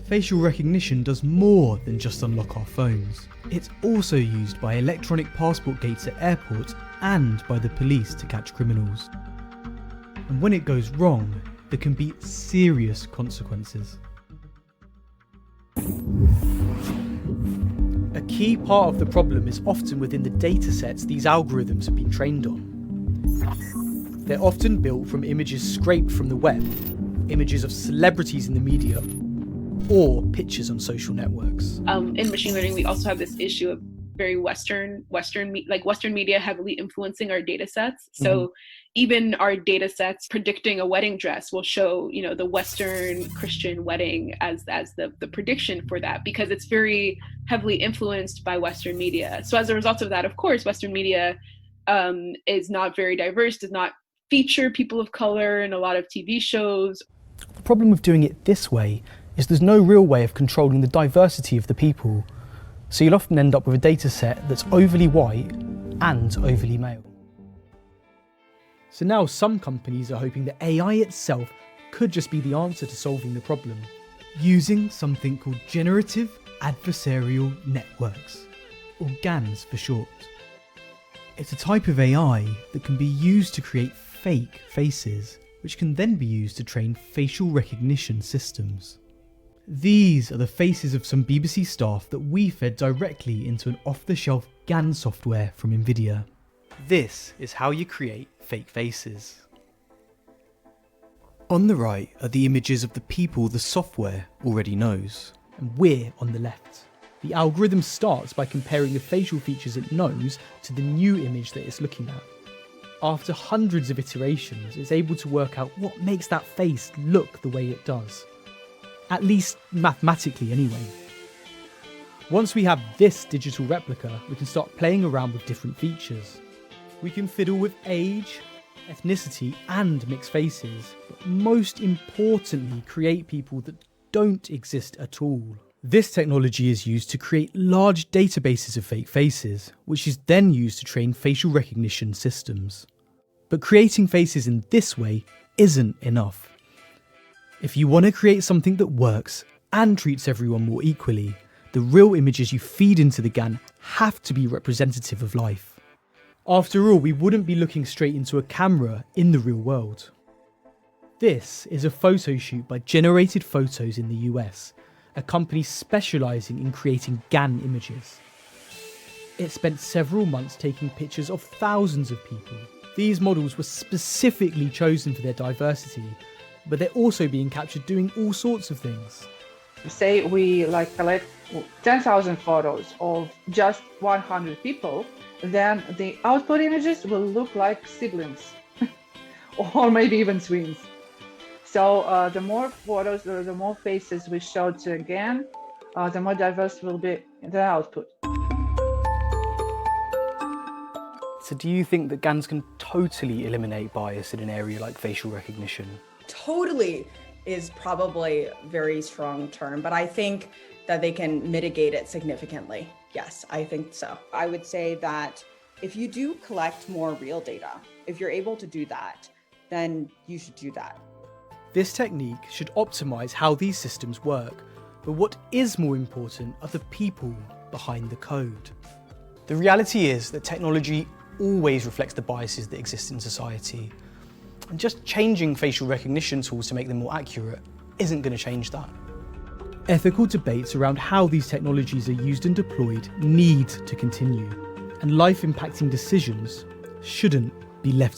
Facial recognition does more than just unlock our phones. It's also used by electronic passport gates at airports and by the police to catch criminals. And when it goes wrong, there can be serious consequences. A key part of the problem is often within the datasets these algorithms have been trained on. They're often built from images scraped from the web, images of celebrities in the media, or pictures on social networks. In machine learning, we also have this issue of very Western media heavily influencing our data sets. So even our data sets predicting a wedding dress will show, the Western Christian wedding as the prediction for that, because it's very heavily influenced by Western media. So as a result of that, of course, Western media is not very diverse, does not feature people of color in a lot of TV shows. The problem with doing it this way is there's no real way of controlling the diversity of the people. So you'll often end up with a data set that's overly white and overly male. So now some companies are hoping that AI itself could just be the answer to solving the problem, using something called Generative Adversarial Networks, or GANs for short. It's a type of AI that can be used to create fake faces, which can then be used to train facial recognition systems. These are the faces of some BBC staff that we fed directly into an off-the-shelf GAN software from NVIDIA. This is how you create fake faces. On the right are the images of the people the software already knows, and we're on the left. The algorithm starts by comparing the facial features it knows to the new image that it's looking at. After hundreds of iterations, it's able to work out what makes that face look the way it does. At least mathematically anyway. Once we have this digital replica, we can start playing around with different features. We can fiddle with age, ethnicity and mixed faces, but most importantly create people that don't exist at all. This technology is used to create large databases of fake faces, which is then used to train facial recognition systems. But creating faces in this way isn't enough. If you want to create something that works and treats everyone more equally, the real images you feed into the GAN have to be representative of life. After all, we wouldn't be looking straight into a camera in the real world. This is a photo shoot by Generated Photos in the US, a company specialising in creating GAN images. It spent several months taking pictures of thousands of people. These models were specifically chosen for their diversity, but they're also being captured doing all sorts of things. Say we collect 10,000 photos of just 100 people, then the output images will look like siblings or maybe even twins. So the more photos or the more faces we show to GAN, the more diverse will be the output. So do you think that GANs can totally eliminate bias in an area like facial recognition? Totally is probably a very strong term, but I think that they can mitigate it significantly. Yes, I think so. I would say that if you do collect more real data, if you're able to do that, then you should do that. This technique should optimise how these systems work, but what is more important are the people behind the code. The reality is that technology always reflects the biases that exist in society. And just changing facial recognition tools to make them more accurate isn't going to change that. Ethical debates around how these technologies are used and deployed need to continue, and life-impacting decisions shouldn't be left